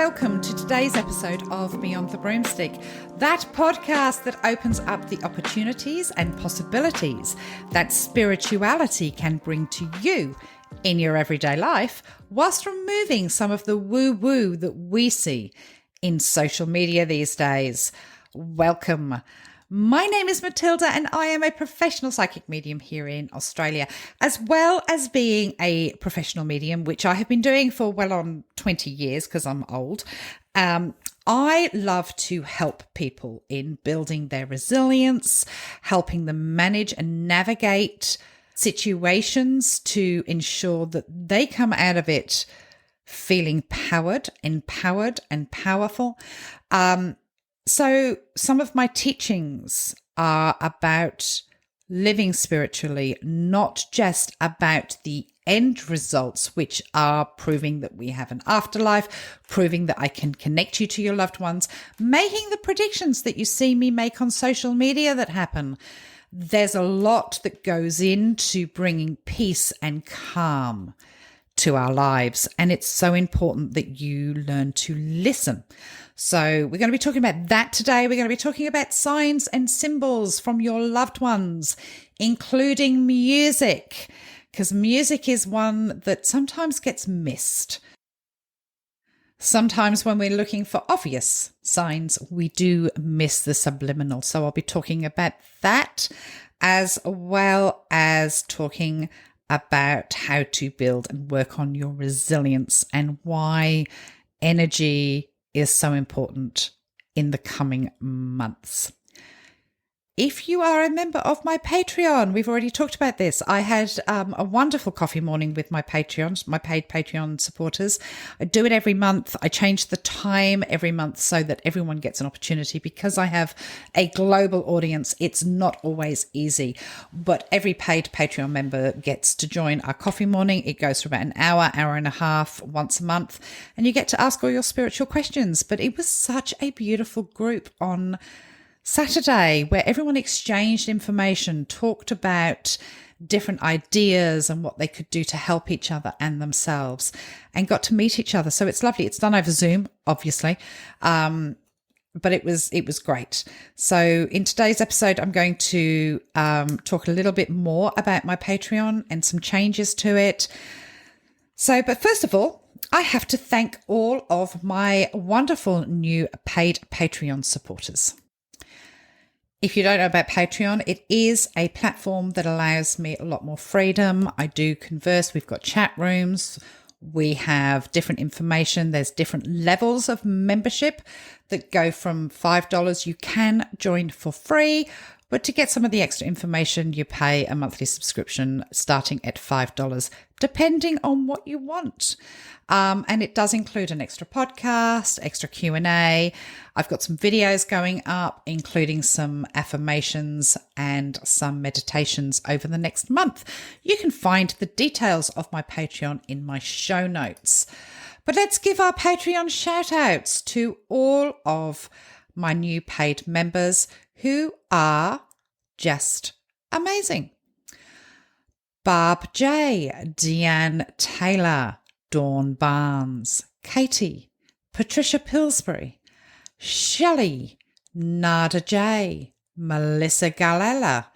welcome to today's episode of Beyond the Broomstick, that podcast that opens up the opportunities and possibilities that spirituality can bring to you in your everyday life, whilst removing some of the woo-woo that we see in social media these days. Welcome. My name is Matilda and I am a professional psychic medium here in Australia, as well as being a professional medium, which I have been doing for well on 20 years because I'm old. I love to help people in building their resilience, helping them manage and navigate situations to ensure that they come out of it feeling empowered and powerful. So some of my teachings are about living spiritually, not just about the end results, which are proving that we have an afterlife, proving that I can connect you to your loved ones, making the predictions that you see me make on social media that happen. There's a lot that goes into bringing peace and calm to our lives, and it's so important that you learn to listen. So we're going to be talking about that today. We're going to be talking about signs and symbols from your loved ones, including music, because music is one that sometimes gets missed. Sometimes when we're looking for obvious signs, we do miss the subliminal. So I'll be talking about that, as well as talking about how to build and work on your resilience and why energy is so important in the coming months. If you are a member of my Patreon, we've already talked about this. I had a wonderful coffee morning with my Patreons, my paid Patreon supporters. I do it every month. I change the time every month so that everyone gets an opportunity. Because I have a global audience, it's not always easy. But every paid Patreon member gets to join our coffee morning. It goes for about an hour and a half once a month. And you get to ask all your spiritual questions. But it was such a beautiful group on Saturday where everyone exchanged information, talked about different ideas and what they could do to help each other and themselves, and got to meet each other. So it's lovely. It's done over Zoom, obviously, but it was great. So in today's episode, I'm going to talk a little bit more about my Patreon and some changes to it. So, but first of all, I have to thank all of my wonderful new paid Patreon supporters. If you don't know about Patreon, it is a platform that allows me a lot more freedom. I do converse. We've got chat rooms. We have different information. There's different levels of membership that go from $5. You can join for free, but to get some of the extra information, you pay a monthly subscription starting at $5, depending on what you want. And it does include an extra podcast, extra Q&A. I've got some videos going up, including some affirmations and some meditations over the next month. You can find the details of my Patreon in my show notes. But let's give our Patreon shout outs to all of my new paid members who are just amazing. Barb J, Deanne Taylor, Dawn Barnes, Katie, Patricia Pillsbury, Shelley, Nada J, Melissa Galella,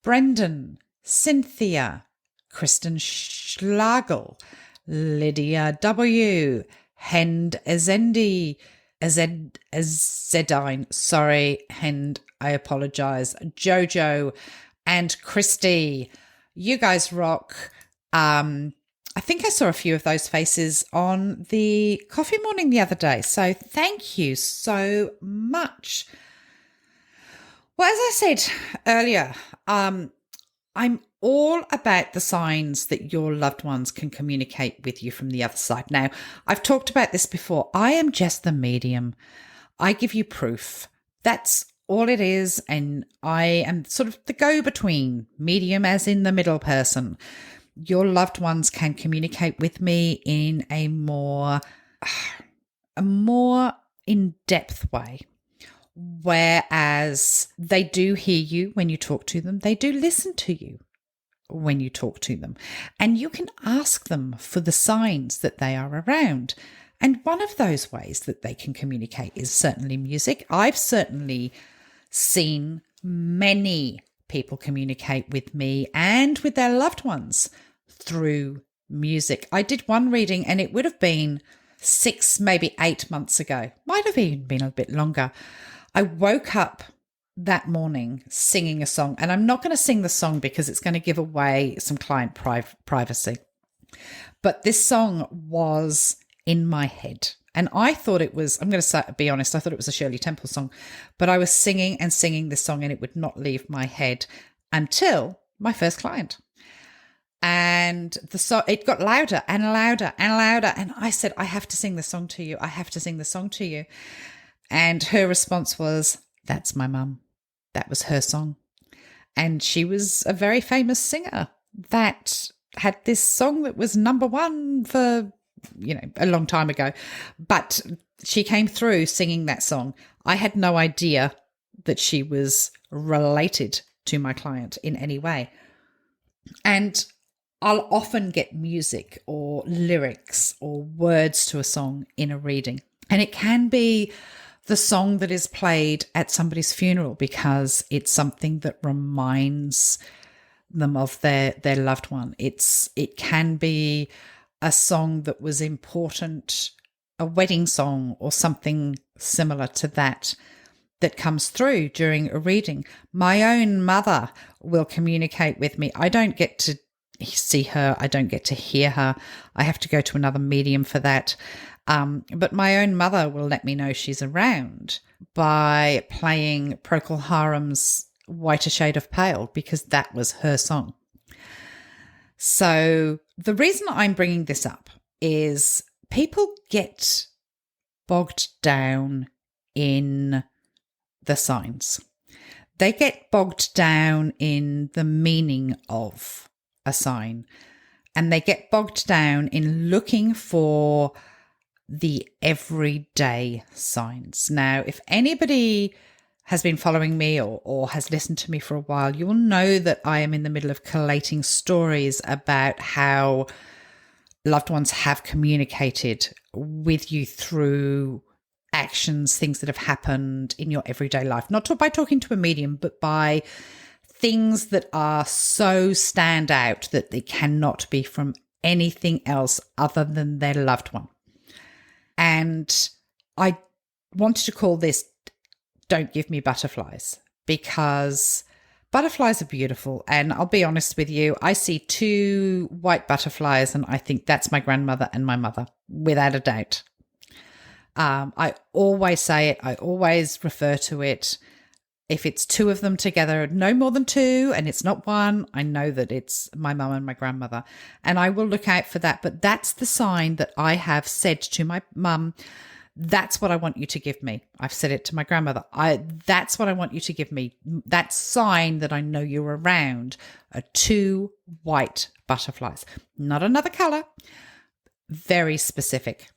Brendan, Cynthia, Kristen Schlagel, Lydia W, Hend Azendi, Zedine, sorry, Hend, I apologise, Jojo, and Christy. You guys rock. I think I saw a few of those faces on the coffee morning the other day. So thank you so much. Well, as I said earlier, I'm all about the signs that your loved ones can communicate with you from the other side. Now, I've talked about this before. I am just the medium. I give you proof. That's all it is. And I am sort of the go-between, medium as in the middle person. Your loved ones can communicate with me in a more in-depth way. Whereas they do hear you when you talk to them. They do listen to you when you talk to them. And you can ask them for the signs that they are around. And one of those ways that they can communicate is certainly music. I've certainly seen many people communicate with me and with their loved ones through music. I did one reading and it would have been 6, maybe 8 months ago. Might have even been a bit longer. I woke up that morning singing a song, and I'm not going to sing the song because it's going to give away some client privacy. But this song was in my head. And I thought it was, I'm going to be honest, I thought it was a Shirley Temple song. But I was singing and singing this song and it would not leave my head until my first client. And the song, it got louder and louder and louder. And I said, I have to sing the song to you. I have to sing the song to you. And her response was, that's my mum. That was her song. And she was a very famous singer that had this song that was number one for, a long time ago. But she came through singing that song. I had no idea that she was related to my client in any way. And I'll often get music or lyrics or words to a song in a reading. And it can be the song that is played at somebody's funeral because it's something that reminds them of their loved one. It can be a song that was important, a wedding song or something similar to that comes through during a reading. My own mother will communicate with me. I don't get to see her. I don't get to hear her. I have to go to another medium for that. But my own mother will let me know she's around by playing Procol Harum's Whiter Shade of Pale because that was her song. So the reason I'm bringing this up is people get bogged down in the signs. They get bogged down in the meaning of a sign, and they get bogged down in looking for the everyday signs. Now, if anybody has been following me or has listened to me for a while, you will know that I am in the middle of collating stories about how loved ones have communicated with you through actions, things that have happened in your everyday life, not by talking to a medium, but by things that are so stand out that they cannot be from anything else other than their loved one. And I wanted to call this Don't Give Me Butterflies, because butterflies are beautiful. And I'll be honest with you, I see 2 white butterflies and I think that's my grandmother and my mother, without a doubt. I always say it. I always refer to it. If it's 2 of them together, no more than 2, and it's not 1, I know that it's my mum and my grandmother. And I will look out for that. But that's the sign that I have said to my mum, that's what I want you to give me. I've said it to my grandmother. That's what I want you to give me. That sign that I know you're around are 2 white butterflies, not another colour, very specific.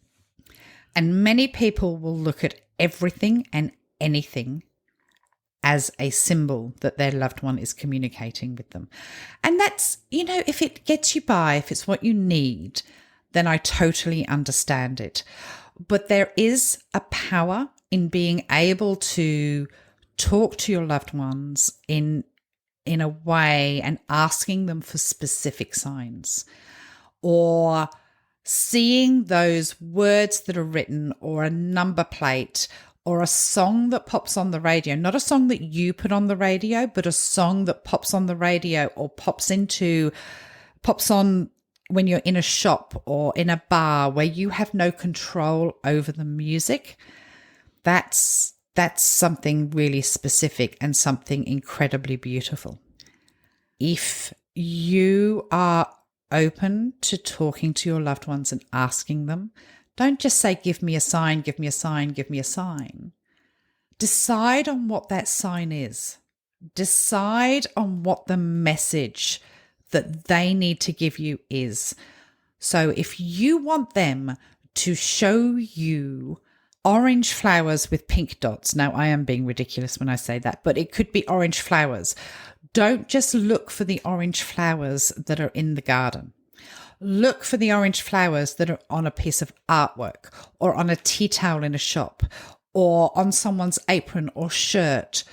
And many people will look at everything and anything as a symbol that their loved one is communicating with them. And that's, if it gets you by, if it's what you need, then I totally understand it. But there is a power in being able to talk to your loved ones in a way and asking them for specific signs, or seeing those words that are written or a number plate or a song that pops on the radio, not a song that you put on the radio, but a song that pops on the radio or pops on when you're in a shop or in a bar where you have no control over the music. That's something really specific and something incredibly beautiful. If you are open to talking to your loved ones and asking them, don't just say, give me a sign, give me a sign, give me a sign. Decide on what that sign is. Decide on what the message that they need to give you is. So if you want them to show you orange flowers with pink dots, now I am being ridiculous when I say that, but it could be orange flowers. Don't just look for the orange flowers that are in the garden. Look for the orange flowers that are on a piece of artwork or on a tea towel in a shop or on someone's apron or shirt.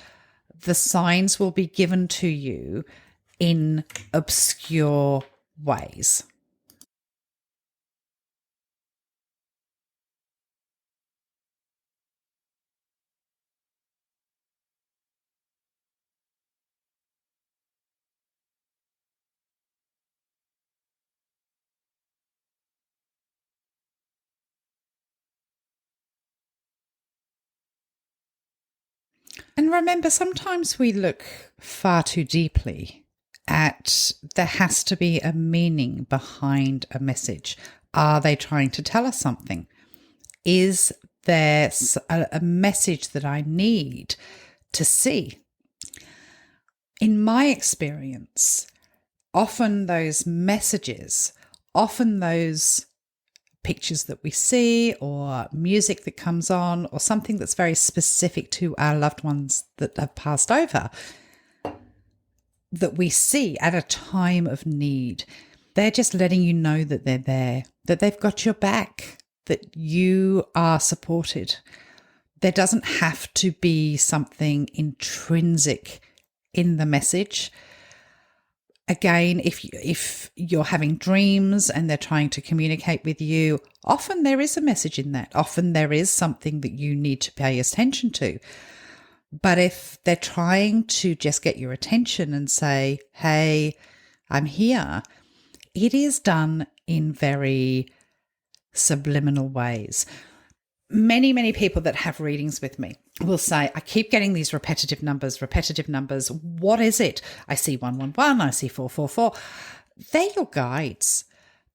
The signs will be given to you in obscure ways. And remember, sometimes we look far too deeply at there has to be a meaning behind a message. Are they trying to tell us something? Is there a message that I need to see? In my experience, often those messages, often those pictures that we see or music that comes on or something that's very specific to our loved ones that have passed over that we see at a time of need, they're just letting you know that they're there, that they've got your back, that you are supported. There doesn't have to be something intrinsic in the message. Again, if you're having dreams and they're trying to communicate with you, often there is a message in that. Often there is something that you need to pay attention to. But if they're trying to just get your attention and say, hey, I'm here, it is done in very subliminal ways. Many people that have readings with me will say, I keep getting these repetitive numbers. What is it? I see 111, I see 444. They're your guides.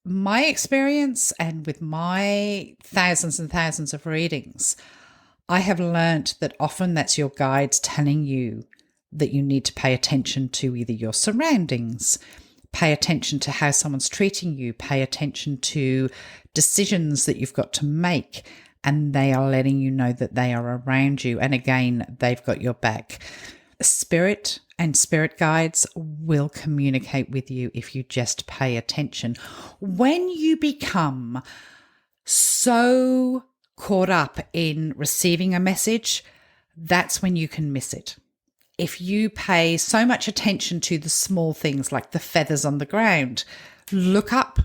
My experience, and with my thousands and thousands of readings, I have learnt that often that's your guides telling you that you need to pay attention to either your surroundings, pay attention to how someone's treating you, pay attention to decisions that you've got to make, and they are letting you know that they are around you. And again, they've got your back. Spirit and spirit guides will communicate with you if you just pay attention. When you become so caught up in receiving a message, that's when you can miss it. If you pay so much attention to the small things like the feathers on the ground, look up,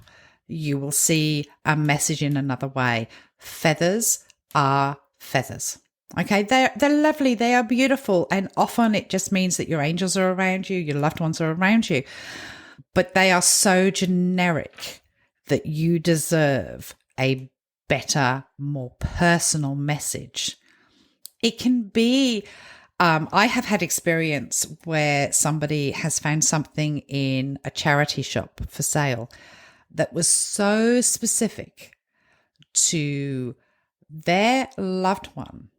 you will see a message in another way. Feathers are feathers. Okay, they're lovely, they are beautiful, and often it just means that your angels are around you, your loved ones are around you. But they are so generic that you deserve a better, more personal message. It can be, I have had experience where somebody has found something in a charity shop for sale that was so specific to their loved one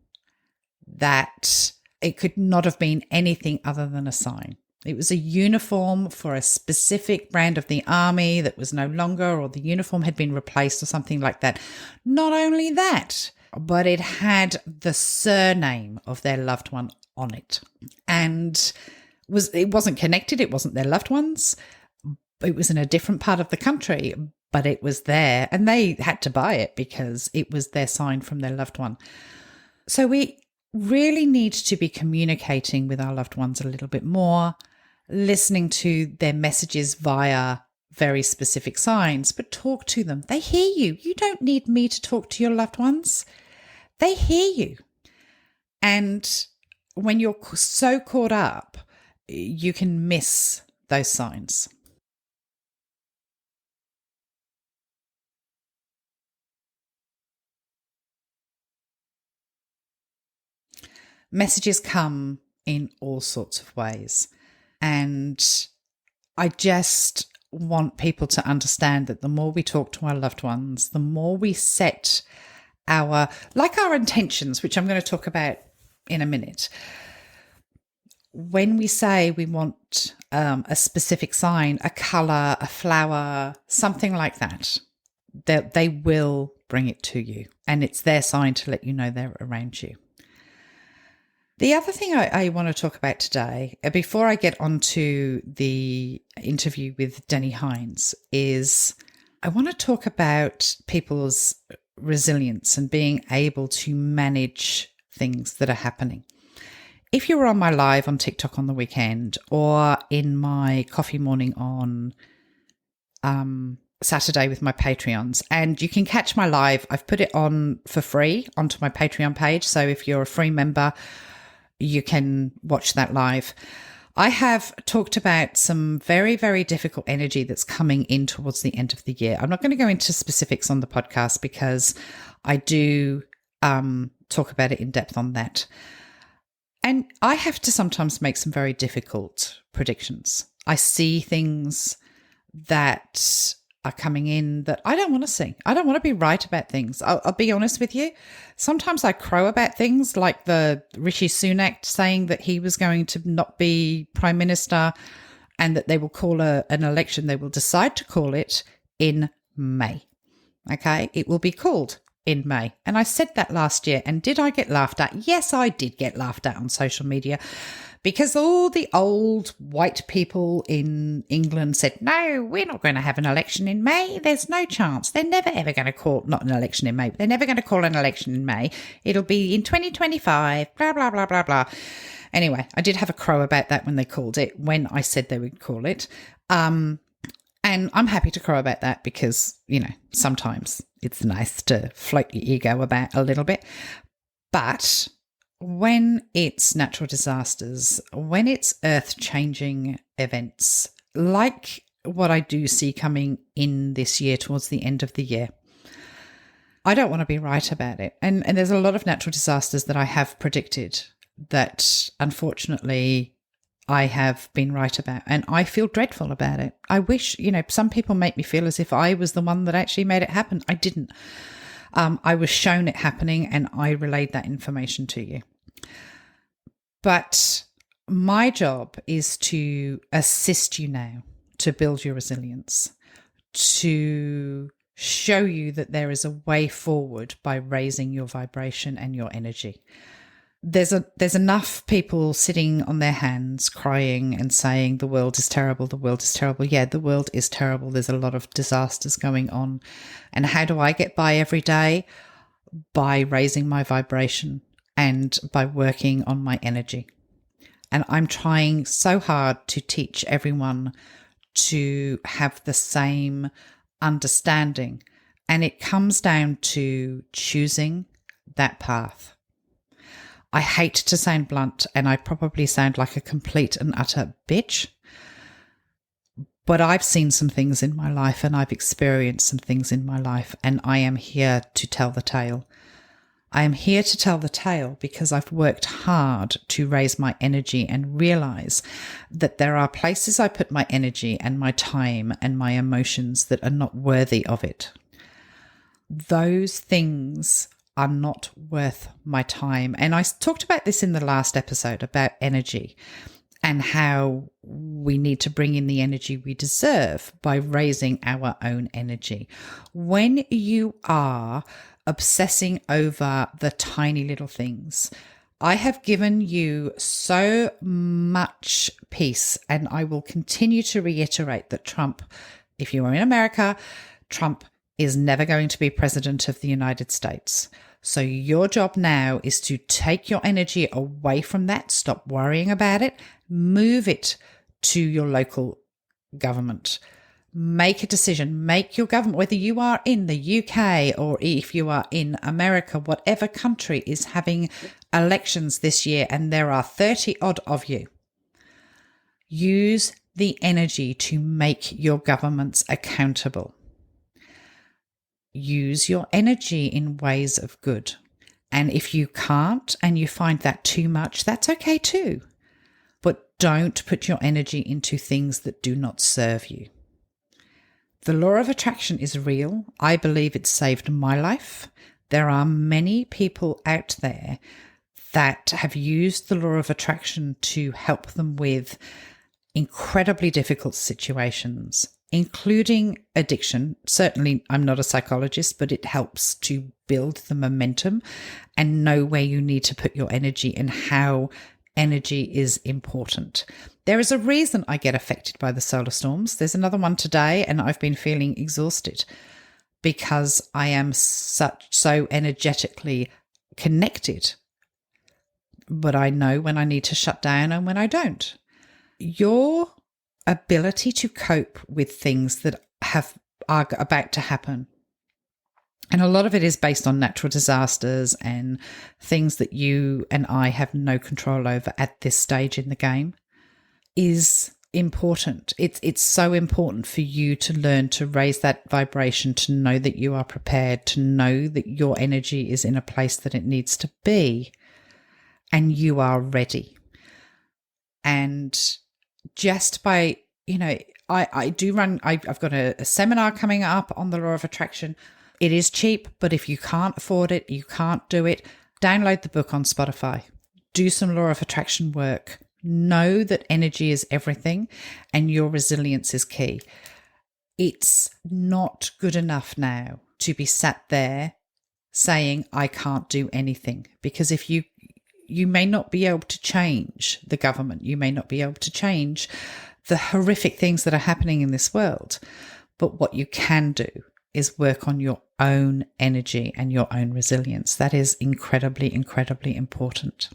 that it could not have been anything other than a sign. It was a uniform for a specific brand of the army that was no longer, or the uniform had been replaced or something like that. Not only that, but it had the surname of their loved one on it. And it wasn't connected, it wasn't their loved ones. It was in a different part of the country, but it was there, and they had to buy it because it was their sign from their loved one. So we really need to be communicating with our loved ones a little bit more, listening to their messages via very specific signs, but talk to them. They hear you. You don't need me to talk to your loved ones. They hear you. And when you're so caught up, you can miss those signs. Messages come in all sorts of ways. And I just want people to understand that the more we talk to our loved ones, the more we set our intentions, which I'm going to talk about in a minute. When we say we want a specific sign, a colour, a flower, something like that, they will bring it to you. And it's their sign to let you know they're around you. The other thing I want to talk about today, before I get onto the interview with Deni Hines, is I want to talk about people's resilience and being able to manage things that are happening. If you were on my live on TikTok on the weekend or in my coffee morning on Saturday with my Patreons, and you can catch my live, I've put it on for free onto my Patreon page. So if you're a free member, you can watch that live. I have talked about some very, very difficult energy that's coming in towards the end of the year. I'm not going to go into specifics on the podcast because I do talk about it in depth on that. And I have to sometimes make some very difficult predictions. I see things that are coming in that I don't want to see. I don't want to be right about things. I'll be honest with you. Sometimes I crow about things like the Rishi Sunak saying that he was going to not be Prime Minister and that they will call an election. They will decide to call it in May. Okay, it will be called in May. And I said that last year. And did I get laughed at? Yes, I did get laughed at on social media because all the old white people in England said, no, we're not going to have an election in May. There's no chance. They're never, ever going to call, not an election in May, but they're never going to call an election in May. It'll be in 2025, blah, blah, blah, blah, blah. Anyway, I did have a crow about that when they called it, when I said they would call it. And I'm happy to crow about that because, you know, sometimes it's nice to float your ego about a little bit. But when it's natural disasters, when it's earth-changing events, like what I do see coming in this year towards the end of the year, I don't want to be right about it. And there's a lot of natural disasters that I have predicted that unfortunately I have been right about, and I feel dreadful about it. I wish, you know, some people make me feel as if I was the one that actually made it happen. I didn't. I was shown it happening and I relayed that information to you. But my job is to assist you now to build your resilience, to show you that there is a way forward by raising your vibration and your energy. There's enough people sitting on their hands crying and saying the world is terrible, the world is terrible. Yeah, the world is terrible. There's a lot of disasters going on. And how do I get by every day? By raising my vibration and by working on my energy. And I'm trying so hard to teach everyone to have the same understanding. And it comes down to choosing that path. I hate to sound blunt, and I probably sound like a complete and utter bitch, but I've seen some things in my life and I've experienced some things in my life, and I am here to tell the tale. I am here to tell the tale because I've worked hard to raise my energy and realize that there are places I put my energy and my time and my emotions that are not worthy of it. Those things are not worth my time. And I talked about this in the last episode about energy and how we need to bring in the energy we deserve by raising our own energy. When you are obsessing over the tiny little things, I have given you so much peace, and I will continue to reiterate that Trump, if you are in America, Trump is never going to be president of the United States. So your job now is to take your energy away from that, stop worrying about it, move it to your local government. Make a decision, make your government, whether you are in the UK or if you are in America, whatever country is having elections this year, and there are 30 odd of you, use the energy to make your governments accountable. Use your energy in ways of good. And if you can't and you find that too much, that's okay too. But don't put your energy into things that do not serve you. The law of attraction is real. I believe it saved my life. There are many people out there that have used the law of attraction to help them with incredibly difficult situations, including addiction. Certainly, I'm not a psychologist, but it helps to build the momentum and know where you need to put your energy and how energy is important. There is a reason I get affected by the solar storms. There's another one today, and I've been feeling exhausted because I am so energetically connected. But I know when I need to shut down and when I don't. Your ability to cope with things that are about to happen, and a lot of it is based on natural disasters and things that you and I have no control over at this stage in the game, is important. It's so important for you to learn to raise that vibration, to know that you are prepared, to know that your energy is in a place that it needs to be and you are ready. And just by, I've got a seminar coming up on the law of attraction. It is cheap, but if you can't afford it, you can't do it, download the book on Spotify. Do some law of attraction work. Know that energy is everything and your resilience is key. It's not good enough now to be sat there saying, I can't do anything. Because if you may not be able to change the government, you may not be able to change the horrific things that are happening in this world. But what you can do is work on your own energy and your own resilience. That is incredibly, incredibly important.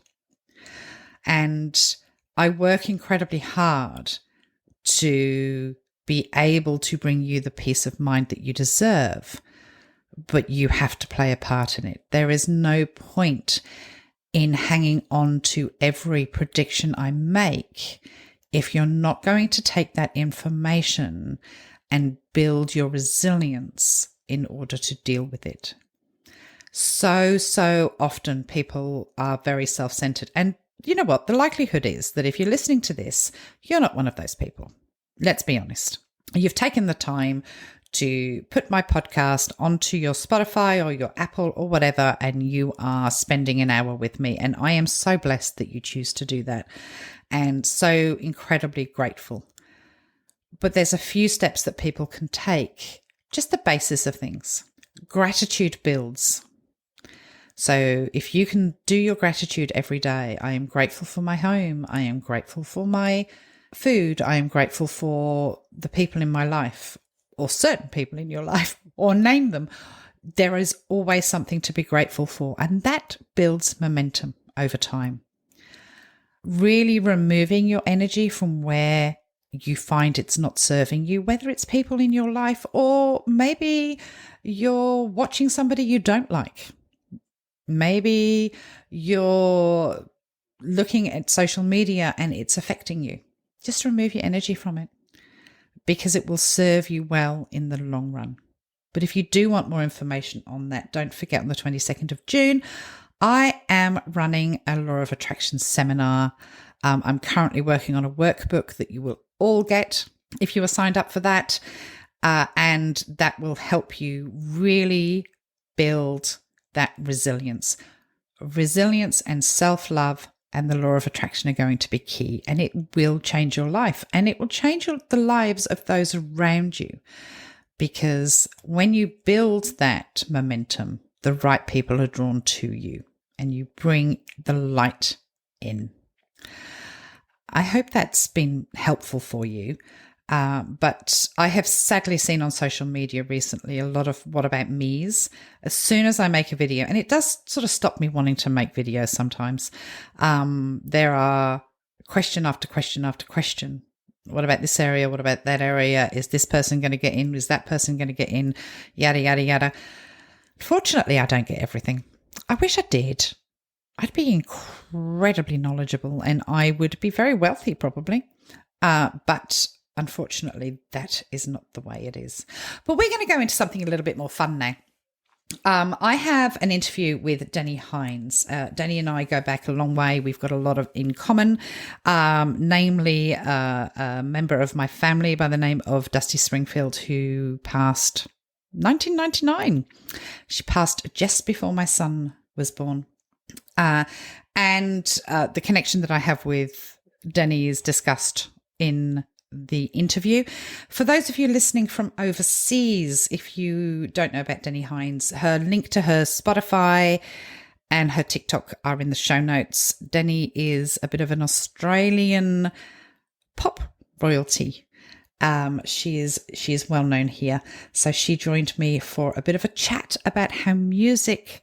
And I work incredibly hard to be able to bring you the peace of mind that you deserve, but you have to play a part in it. There is no point in hanging on to every prediction I make if you're not going to take that information and build your resilience in order to deal with it. So often people are very self-centered. And you know what? The likelihood is that if you're listening to this, you're not one of those people. Let's be honest. You've taken the time to put my podcast onto your Spotify or your Apple or whatever, and you are spending an hour with me. And I am so blessed that you choose to do that and so incredibly grateful. But there's a few steps that people can take, just the basis of things. Gratitude builds. So if you can do your gratitude every day, I am grateful for my home. I am grateful for my food. I am grateful for the people in my life, or certain people in your life, or name them. There is always something to be grateful for, and that builds momentum over time. Really removing your energy from where you find it's not serving you, whether it's people in your life or maybe you're watching somebody you don't like. Maybe you're looking at social media and it's affecting you. Just remove your energy from it because it will serve you well in the long run. But if you do want more information on that, don't forget on the 22nd of June, I am running a Law of Attraction seminar. I'm currently working on a workbook that you will all get if you are signed up for that. And that will help you really build that resilience. Resilience and self-love and the law of attraction are going to be key, and it will change your life, and it will change the lives of those around you. Because when you build that momentum, the right people are drawn to you and you bring the light in. I hope that's been helpful for you. But I have sadly seen on social media recently a lot of what about me's. As soon as I make a video, and it does sort of stop me wanting to make videos sometimes, there are question after question after question. What about this area? What about that area? Is this person going to get in? Is that person going to get in? Yada, yada, yada. Fortunately, I don't get everything. I wish I did. I'd be incredibly knowledgeable and I would be very wealthy probably. But unfortunately, that is not the way it is. But we're going to go into something a little bit more fun now. I have an interview with Deni Hines. Deni and I go back a long way. We've got a lot in common, namely a member of my family by the name of Dusty Springfield, who passed 1999. She passed just before my son was born. And the connection that I have with Deni is discussed in the interview. For those of you listening from overseas, if you don't know about Deni Hines, her link to her Spotify and her TikTok are in the show notes. Deni is a bit of an Australian pop royalty. She is well known here. So she joined me for a bit of a chat about how music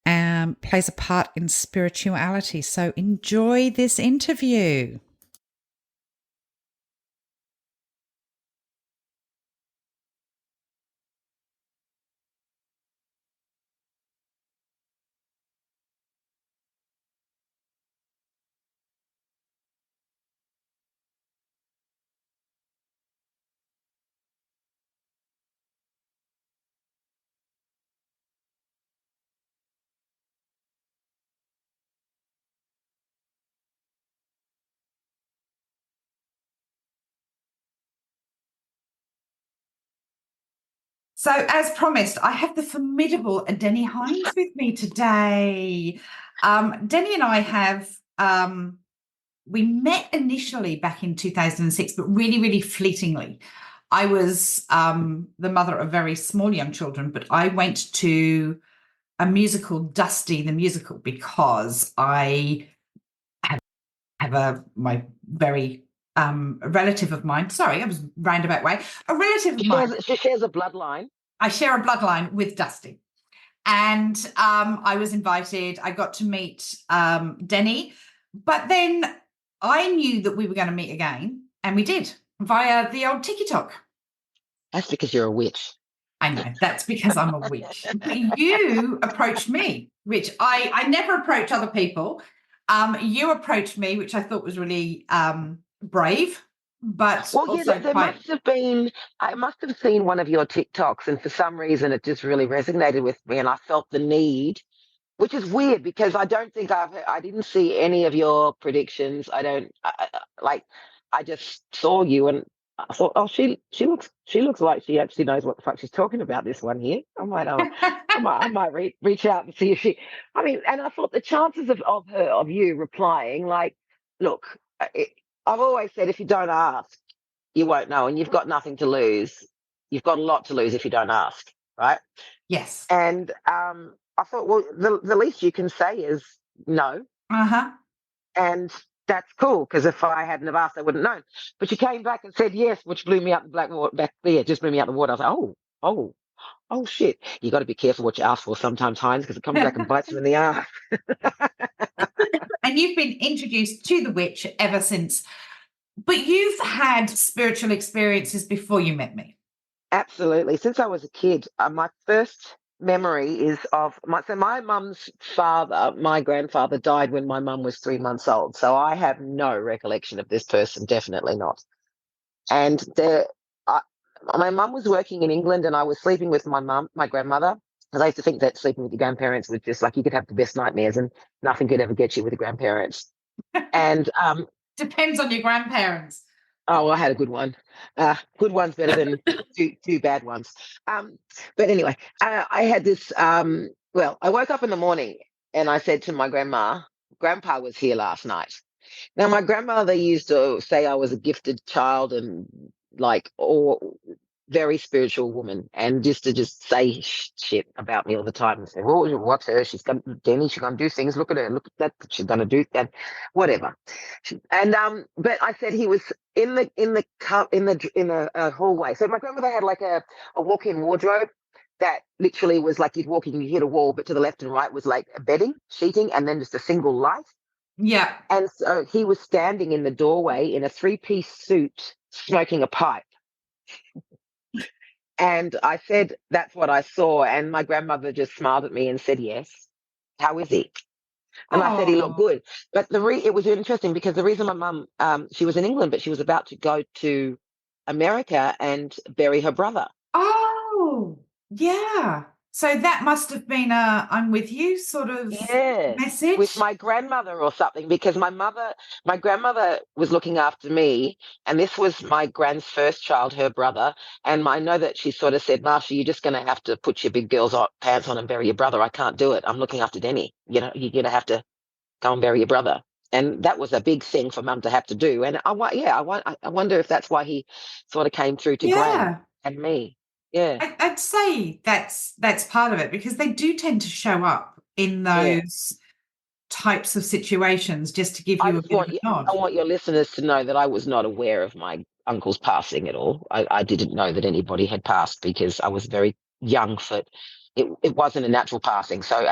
plays a part in spirituality. So enjoy this interview. So, as promised, I have the formidable Deni Hines with me today. Deni and I have, we met initially back in 2006, but really, really fleetingly. I was the mother of very small young children, but I went to a musical, Dusty the Musical, because I have my very a relative of mine. Sorry, I was roundabout way. A relative of mine. She shares a bloodline. I share a bloodline with Dusty. And I was invited. I got to meet Deni. But then I knew that we were going to meet again. And we did via the old TikTok. That's because you're a witch. I know. That's because I'm a witch. But you approached me, which I never approach other people. You approached me, which I thought was really brave. But well, yeah, also there quite... must have been. I must have seen one of your TikToks, and for some reason, it just really resonated with me, and I felt the need, which is weird because I don't think I didn't see any of your predictions. Like. I just saw you, and I thought, oh, she looks like she actually knows what the fuck she's talking about. This one here, I might reach out and see if she. I mean, and I thought the chances of you replying, like, look, I've always said if you don't ask, you won't know, and you've got nothing to lose. You've got a lot to lose if you don't ask, right? Yes. And I thought, well, the least you can say is no. Uh-huh. And that's cool, because if I hadn't have asked, I wouldn't have known. But you came back and said yes, which blew me out the black water back there, just blew me out the water. I was like, oh shit. You got to be careful what you ask for sometimes, Hines, because it comes back and bites you in the ass. And you've been introduced to the witch ever since. But you've had spiritual experiences before you met me. Absolutely. Since I was a kid, my first memory is of my mum's father. My grandfather died when my mum was 3 months old, so I have no recollection of this person. Definitely not. And my mum was working in England, and I was sleeping with my grandmother. Because I used to think that sleeping with your grandparents was just like you could have the best nightmares, and nothing could ever get you with the grandparents. And depends on your grandparents. Oh, I had a good one. Good one's better than two bad ones. But anyway, I had this. Well, I woke up in the morning and I said to my grandma, "Grandpa was here last night." Now, my grandmother used to say I was a gifted child and like, or very spiritual woman, and just say shit about me all the time and say, "Well, what's her? She's gonna Deni. She's gonna do things. Look at her. Look at that. She's gonna do that. Whatever." And but I said he was in the hallway. So my grandmother had like a walk-in wardrobe that literally was like you'd walk in, you hit a wall, but to the left and right was like bedding, sheeting, and then just a single light. Yeah. And so he was standing in the doorway in a 3-piece suit, smoking a pipe. And I said, that's what I saw. And my grandmother just smiled at me and said, yes. How is he? And I said, he looked good. But it was interesting because the reason my mum, she was in England, but she was about to go to America and bury her brother. Oh, yeah. So that must have been a "I'm with you" sort of message with my grandmother or something, because my grandmother was looking after me, and this was my grand's first child, her brother. And I know that she sort of said, "Marsha, you're just going to have to put your big girl's pants on and bury your brother. I can't do it. I'm looking after Deni. You know, you're going to have to go and bury your brother." And that was a big thing for mum to have to do. And I wonder if that's why he sort of came through to Gran and me. Yeah. I'd say that's part of it, because they do tend to show up in Yeah. those types of situations, just to give I you a just bit of want a you, nod. I want your listeners to know that I was not aware of my uncle's passing at all. I didn't know that anybody had passed because I was very young for it. It wasn't a natural passing. So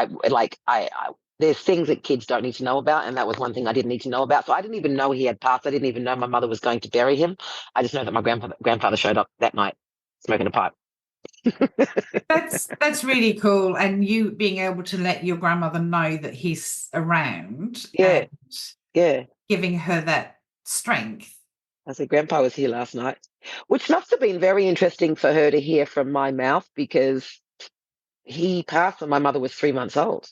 there's things that kids don't need to know about, and that was one thing I didn't need to know about. So I didn't even know he had passed. I didn't even know my mother was going to bury him. I just know that my grandfather showed up that night smoking a pipe. That's really cool, and you being able to let your grandmother know that he's around Yeah, and yeah. giving her that strength. I said, Grandpa was here last night, which must have been very interesting for her to hear from my mouth because he passed when my mother was 3 months old.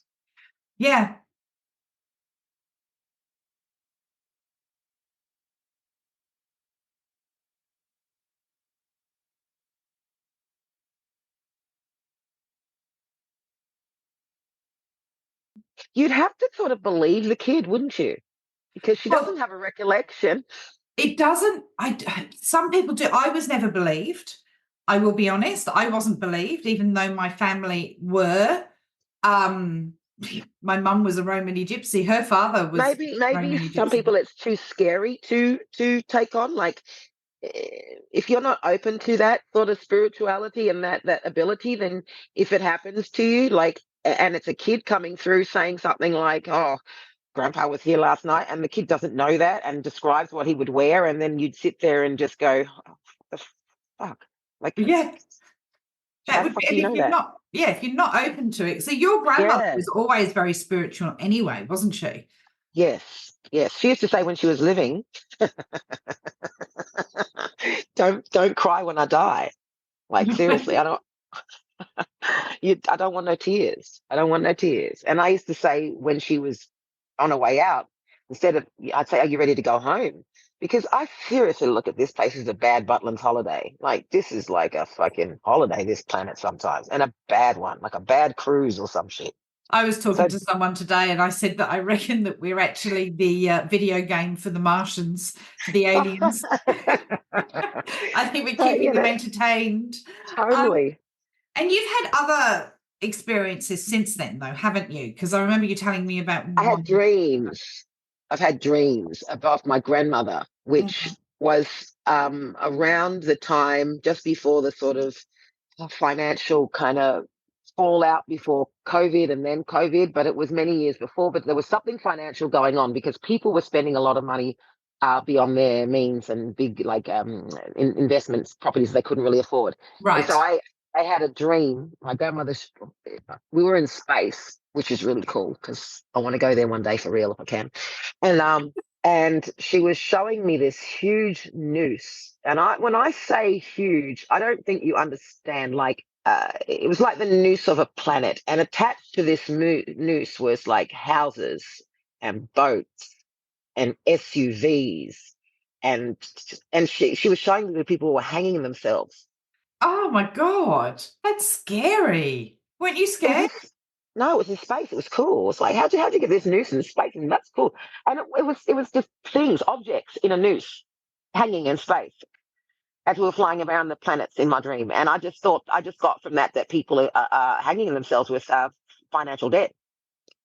Yeah. You'd have to sort of believe the kid, wouldn't you? Because she doesn't Well, have a recollection. it doesn't. Some people do. I was never believed. I will be honest. I wasn't believed, even though my family were. Um, my mum was a Romany gypsy. Her father was Maybe Romany some gypsy. people it's too scary to take on. Like if you're not open to that sort of spirituality and that ability, then if it happens to you, like and it's a kid coming through saying something like, "Oh, Grandpa was here last night," and the kid doesn't know that and describes what he would wear, and then you'd sit there and just go, oh, "The fuck!" Like, Yeah, that how the would be. fuck do And you if know you're that? not, yeah, if you're not open to it, so your grandmother Yeah. was always very spiritual anyway, wasn't she? Yes. Yes. She used to say when she was living, don't cry when I die. Like seriously, I don't want no tears. I don't want no tears. And I used to say when she was on her way out, instead of I'd say, "Are you ready to go home?" Because I seriously look at this place as a bad Butlin's holiday. Like this is like a fucking holiday, this planet sometimes, and a bad one, like a bad cruise or some shit. I was talking So to someone today, and I said that I reckon that we're actually the video game for the Martians, for the aliens. I think we're so keeping yeah, them that entertained. Um, totally. and you've had other experiences since then, though, haven't you? Because I remember you telling me about I had one. dreams. I've had dreams about my grandmother, which Mhm. was around the time just before the sort of financial kind of fallout before COVID and then COVID, but it was many years before. But there was something financial going on because people were spending a lot of money beyond their means and big like investments, properties they couldn't really afford. And so Right. I had a dream. My grandmother's, we were in space, which is really cool because I want to go there one day for real if I can. And she was showing me this huge noose. And when I say huge, I don't think you understand. Like it was like the noose of a planet, and attached to this noose was like houses and boats and SUVs, and she was showing me the people who were hanging themselves. Oh my God. That's scary. Weren't you It was scared? this. No, it was in space. It was cool. It's like how'd you get this noose in space? And that's cool. And it was just things, objects in a noose, hanging in space as we were flying around the planets in my dream. And I just got from that people are hanging themselves with financial debt.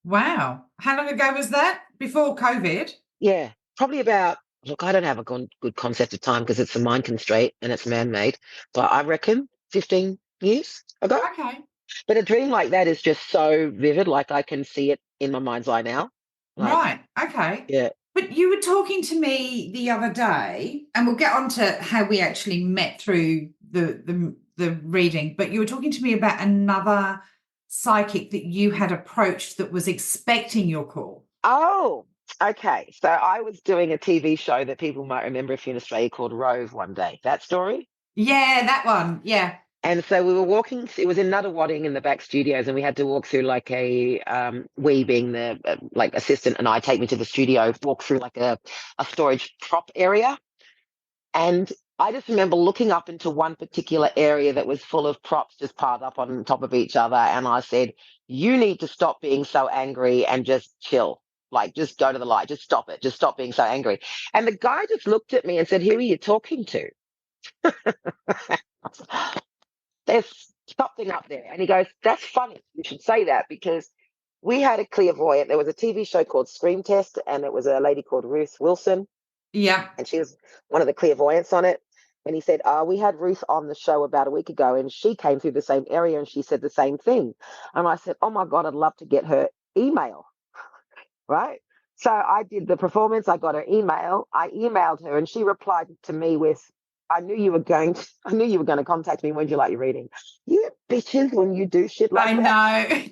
Wow. How long ago was that? Before COVID? Yeah, probably about. Look, I don't have a good concept of time because it's a mind constraint and it's man made. But I reckon 15 years ago. Okay. But a dream like that is just so vivid, like I can see it in my mind's eye now. Like, Right. Okay. yeah. But you were talking to me the other day, and we'll get on to how we actually met through the reading, but you were talking to me about another psychic that you had approached that was expecting your call. Oh, okay. So I was doing a TV show that people might remember if you're in Australia called Rove one day. That story? Yeah, that one. Yeah. And so we were walking, it was in Nuttawading in the back studios, and we had to walk through like we being the like assistant and I take me to the studio, walk through like a storage prop area. And I just remember looking up into one particular area that was full of props just piled up on top of each other. And I said, "You need to stop being so angry and just chill. Like, just go to the light. Just stop it. Just stop being so angry." And the guy just looked at me and said, "Who are you talking to?" There's something up there. And he goes, "That's funny. You should say that because we had a clairvoyant. There was a TV show called Scream Test, and it was a lady called Ruth Wilson, Yeah. and she was one of the clairvoyants on it. And he said, we had Ruth on the show about a week ago, and she came through the same area, and she said the same thing. And I said, oh my God, I'd love to get her email, right? So I did the performance. I got her email. I emailed her, and she replied to me with, I knew you were going to, I knew you were going to contact me. When would you like your reading? You bitches, when you do shit like I that. know.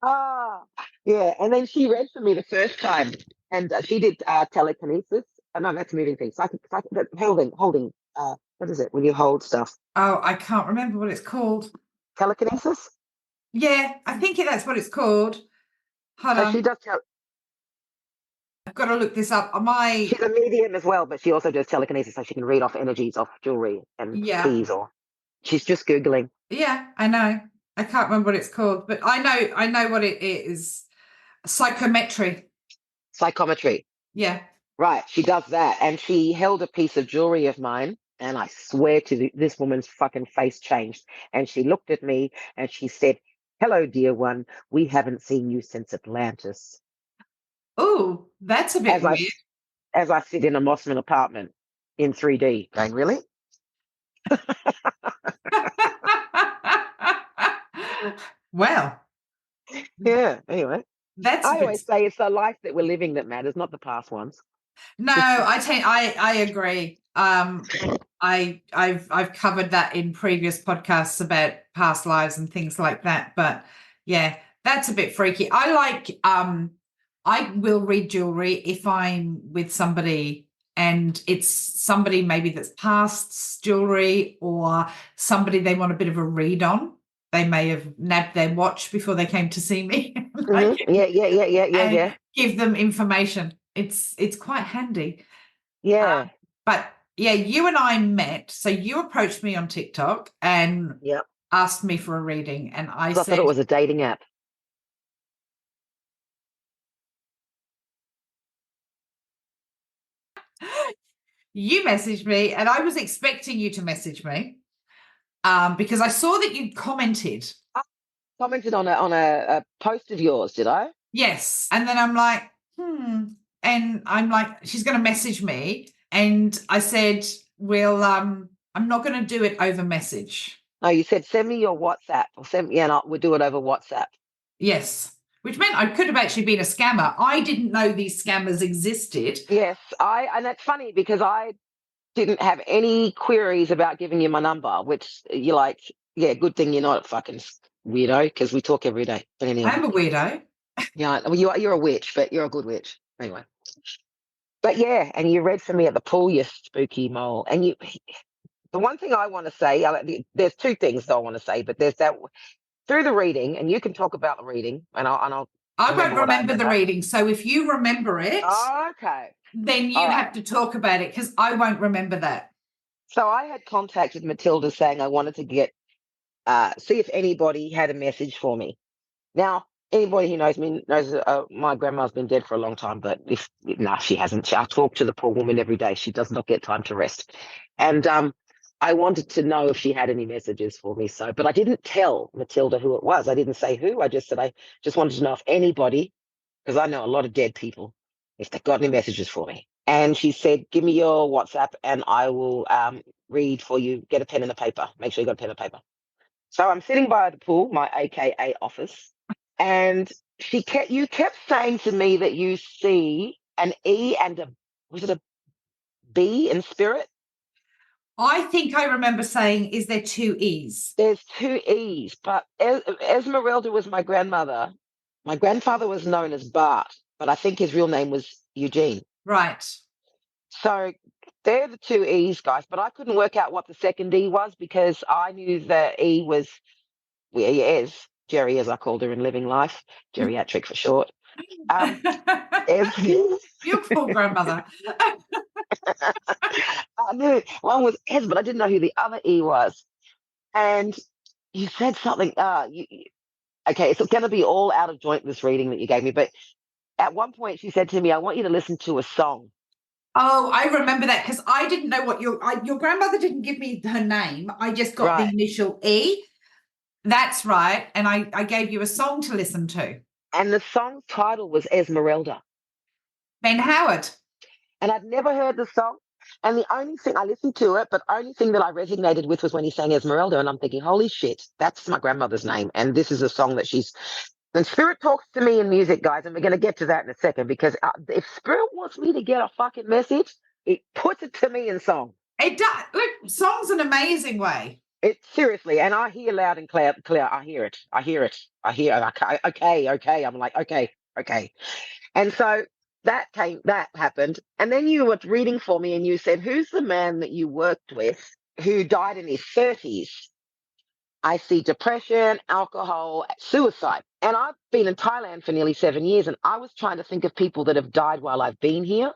Ah, yeah. And then she read for me the first time, and she did telekinesis. No, that's moving things. Holding. What is it when you hold stuff? Oh, I can't remember what it's called. Telekinesis. Yeah, I think that's what it's called. Hold So she on. does. I've got to look this up. She's a medium as well, but she also does telekinesis, so she can read off energies off jewelry and Yeah. keys. Or she's just googling Yeah, I know. I can't remember what it's called, but I know what it is. Psychometry. psychometry. Yeah. Right, she does that, and she held a piece of jewelry of mine, and I swear to this woman's fucking face changed, and she looked at me and she said, "Hello, dear one. We haven't seen you since Atlantis." Oh, that's a bit As I weird. as I sit in a Mossman apartment in 3D, going, really? Well, Yeah. Anyway, that's a I bit. always say it's the life that we're living that matters, not the past ones. No, I agree. I've covered that in previous podcasts about past lives and things like that. But yeah, that's a bit freaky. I will read jewelry if I'm with somebody and it's somebody maybe that's past jewelry or somebody they want a bit of a read on. They may have nabbed their watch before they came to see me. And Yeah. give them information. It's quite handy. Yeah. But yeah, you and I met. So you approached me on TikTok and Yeah. asked me for a reading, and I Because I thought it said, was a dating app. you messaged me, and I was expecting you to message me because I saw that you'd commented. I commented on a post of yours, did I? Yes. And then I'm like, and I'm like, she's going to message me. And I said, well, I'm not going to do it over message. No, you said send me your WhatsApp or send me, yeah, and we'll do it over WhatsApp. Yes. Which meant I could have actually been a scammer. I didn't know these scammers existed. Yes, and that's funny because I didn't have any queries about giving you my number, which you're like, yeah, good thing you're not a fucking weirdo because we talk every day. But anyway, I'm a weirdo. yeah, well, you're a witch, but you're a good witch anyway. But yeah, and you read for me at the pool, you spooky mole. And the one thing I want to say, there's two things that I want to say, but there's that through the reading, and you can talk about the reading, and I'll I remember won't what I remember the remember. reading. So if you remember it, Okay, then all you right. have to talk about it because I won't remember that. So I had contacted Matilda saying I wanted to get see if anybody had a message for me. Now, anybody who knows me knows my grandma's been dead for a long time, but if no, she hasn't. I talk to the poor woman every day. She does not get time to rest, and I wanted to know if she had any messages for me. So, but I didn't tell Matilda who it was. I didn't say who. I just said I just wanted to know if anybody, because I know a lot of dead people, if they got any messages for me. And she said, "Give me your WhatsApp, and I will read for you. Get a pen and a paper. Make sure you got a pen and paper." So I'm sitting by the pool, my AKA office, and you kept saying to me that you see an E and was it a B in spirit? I think I remember saying, is there two E's? There's two E's, but Esmeralda was my grandmother. My grandfather was known as Bart, but I think his real name was Eugene. Right. So they're the two E's, guys, but I couldn't work out what the second E was because I knew the E was where he is. Jerry, as I called her in Living Life, geriatric for short. Um, Es- Your poor grandmother. I knew one was S, but I didn't know who the other E was. And you said something. Okay, it's going to be all out of joint, this reading that you gave me. But at one point, she said to me, "I want you to listen to a song." Oh, I remember that because I didn't know what your grandmother didn't give me her name. I just got the Right. initial E. That's right. And I gave you a song to listen to. And the song's title was Esmeralda. Ben Howard. And I'd never heard the song. And the only thing I listened to it, but only thing that I resonated with was when he sang Esmeralda. And I'm thinking, holy shit, that's my grandmother's name. And this is a song that she's. And Spirit talks to me in music, guys, and we're going to get to that in a second because if Spirit wants me to get a fucking message, it puts it to me in song. It does. Look, song's an amazing way. It seriously, and I hear loud and clear. I hear it. I hear it. I hear it. Okay. I'm like, okay. And so that happened. And then you were reading for me and you said, who's the man that you worked with who died in his 30s? I see depression, alcohol, suicide. And I've been in Thailand for nearly 7 years, and I was trying to think of people that have died while I've been here.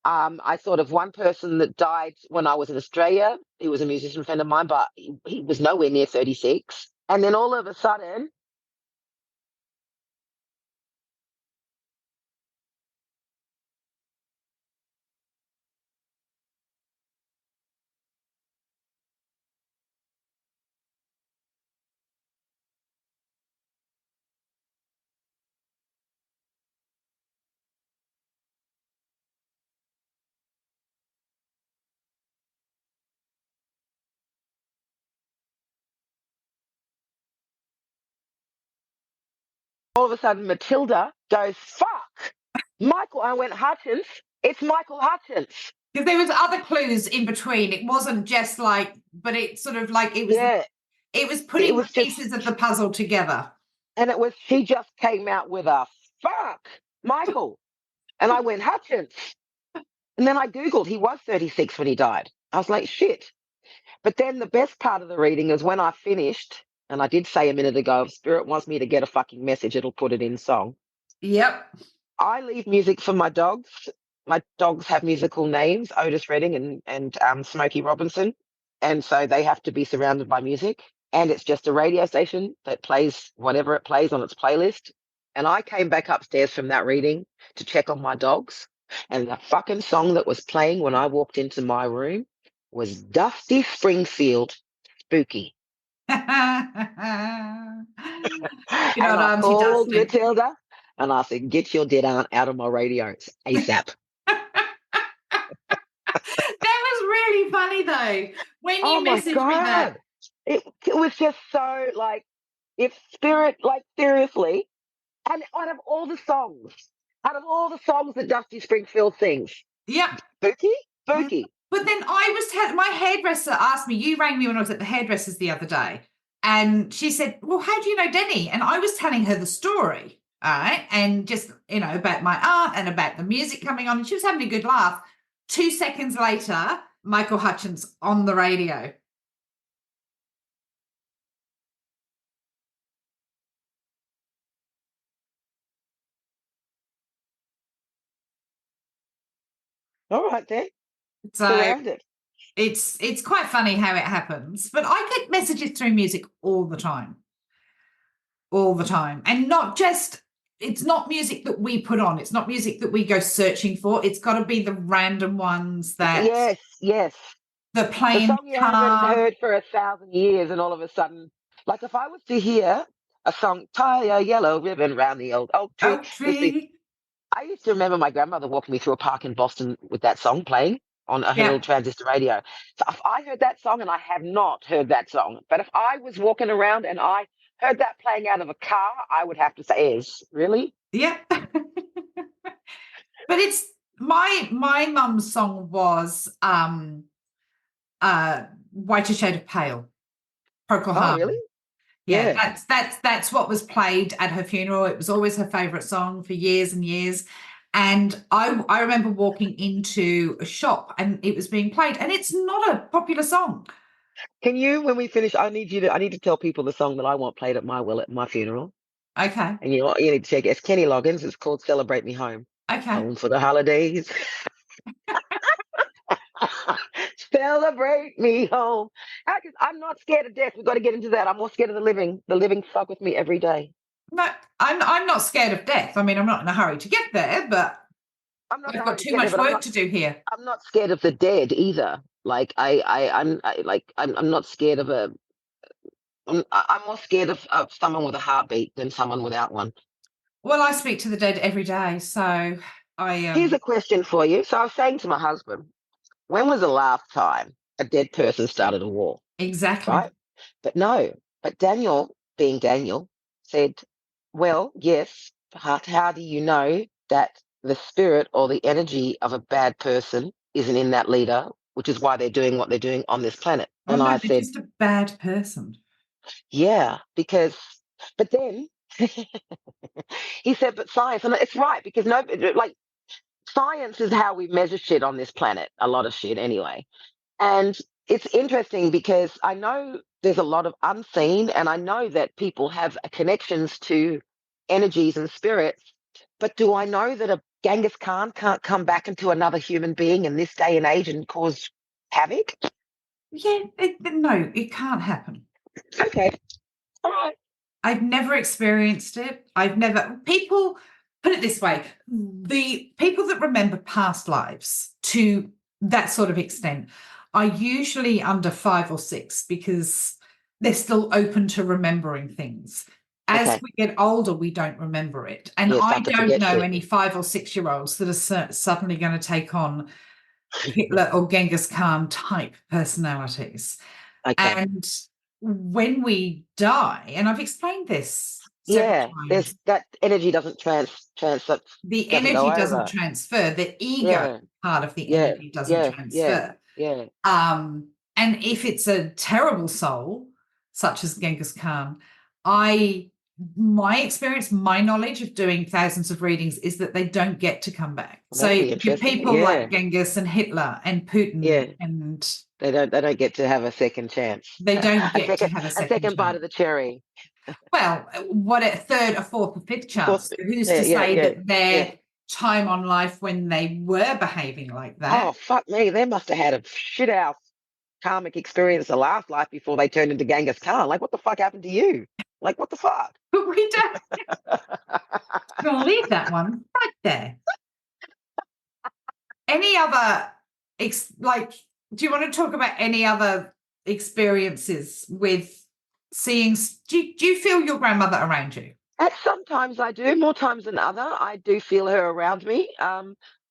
I thought of one person that died when I was in Australia. He was a musician friend of mine, but he was nowhere near 36. And then all of a sudden Matilda goes, fuck, Michael. I went, Hutchins, it's Michael Hutchins. Because there was other clues in between. It wasn't just like, but it sort of like Yeah, it was it putting the was pieces just, of the puzzle together. and it was, she just came out with a fuck, Michael. And I went, Hutchins. And then I Googled, he was 36 when he died. I was like, shit. But then the best part of the reading is when I finished, and I did say a minute ago, if Spirit wants me to get a fucking message, it'll put it in song. Yep. I leave music for my dogs. My dogs have musical names, Otis Redding and Smokey Robinson. And so they have to be surrounded by music. And it's just a radio station that plays whatever it plays on its playlist. And I came back upstairs from that reading to check on my dogs. And the fucking song that was playing when I walked into my room was Dusty Springfield, Spooky. Good And old I Auntie called Dusty. Matilda and I said, get your dead aunt out of my radio ASAP. That was really funny though. When Oh you my messaged me that. God. It was just so like, if Spirit, like seriously, and out of all the songs that Dusty Springfield sings, Yep. Spooky, Spooky. But then I was my hairdresser asked me, you rang me when I was at the hairdresser's the other day. And she said, well, how do you know Deni? And I was telling her the story. All right. And just, about my aunt and about the music coming on. And she was having a good laugh. 2 seconds later, Michael Hutchins on the radio. All right then. So Surrounded. it's quite funny how it happens. But I get messages through music all the time. All the time. And not just, it's not music that we put on. It's not music that we go searching for. It's got to be the random ones that Yes. the The playing song you haven't car. heard for 1,000 years, and all of a sudden, like if I was to hear a song, tie a yellow ribbon round the old oak tree. Oak You see, tree. I used to remember my grandmother walking me through a park in Boston with that song playing on her Yeah. little transistor radio. So if I heard that song, and I have not heard that song, but if I was walking around and I heard that playing out of a car, I would have to say, "Is really?" Yeah. But it's my mum's song was White a Shade of Pale, Procol Oh, really? Harum. Yeah, Yeah. that's what was played at her funeral. It was always her favorite song for years and years. And I remember walking into a shop and it was being played, and it's not a popular song. Can you, when we finish, I need to tell people the song that I want played at my will at my funeral. Okay. And you need to check it. It's Kenny Loggins. It's called Celebrate Me Home. Okay. Home for the holidays. Celebrate me home. I'm not scared of death. We've got to get into that. I'm more scared of the living. The living fuck with me every day. No, I'm not scared of death. I mean, I'm not in a hurry to get there, but I'm not in I've a got hurry to too get there, much but work to do here. I'm not scared of the dead either. Like I'm not scared of a. I'm more scared of someone with a heartbeat than someone without one. Well, I speak to the dead every day, so I Here's a question for you. So I was saying to my husband, when was the last time a dead person started a war? exactly. Right? But no. But Daniel, being Daniel, said, well, yes. How do you know that the spirit or the energy of a bad person isn't in that leader, which is why they're doing what they're doing on this planet? Well, And no, I they're said, just a bad person. yeah, because, but then he said, but science, and it's right, because no, like, science is how we measure shit on this planet, a lot of shit anyway. And it's interesting because I know there's a lot of unseen, and I know that people have connections to energies and spirits. But do I know that a Genghis Khan can't come back into another human being in this day and age and cause havoc? Yeah, no, it can't happen. Okay, all right. I've never experienced it. People put it this way, the people that remember past lives to that sort of extent are usually under 5 or 6 because they're still open to remembering things. As Okay. we get older, we don't remember it. And Yeah, I start to don't forget know shit. any 5 or 6 year olds that are suddenly going to take on Hitler or Genghis Khan type personalities. Okay. And when we die, and I've explained this several Yeah, there's times, that energy doesn't the doesn't go energy doesn't over. transfer, the ego Yeah, part of the yeah, energy doesn't yeah, yeah, transfer. yeah. And if it's a terrible soul, such as Genghis Khan, I my experience, my knowledge of doing thousands of readings is that they don't get to come back. Well, So that'll be your interesting. people Yeah, like Genghis and Hitler and yeah. Putin, and They don't get to have a second chance. they don't A get to second have a a second second bite chance. of the cherry. Well, what a third, a fourth, a fifth chance. Fourth, So who's yeah, to yeah, say yeah, that yeah. their time on life when they were behaving like Oh, that? fuck me. They must have had a shit house karmic experience the last life before they turned into Genghis Khan. Like, what the fuck happened to you? Like, what the fuck? But we don't. We'll leave that one right there. Any other, like, do you want to talk about any other experiences with seeing? Do you feel your grandmother around you? And sometimes I do, more times than other. I do feel her around me.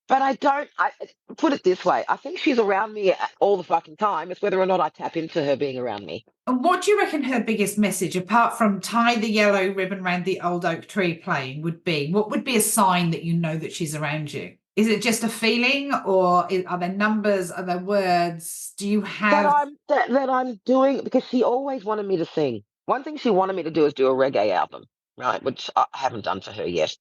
But I don't. I put it this way. I think she's around me all the fucking time. It's whether or not I tap into her being around me. And what do you reckon her biggest message, apart from tie the yellow ribbon around the old oak tree playing, would be? What would be a sign that you know that she's around you? Is it just a feeling, or are there numbers? Are there words? Do you That have? I'm doing because she always wanted me to sing. One thing she wanted me to do is do a reggae album, right? Which I haven't done for her yet.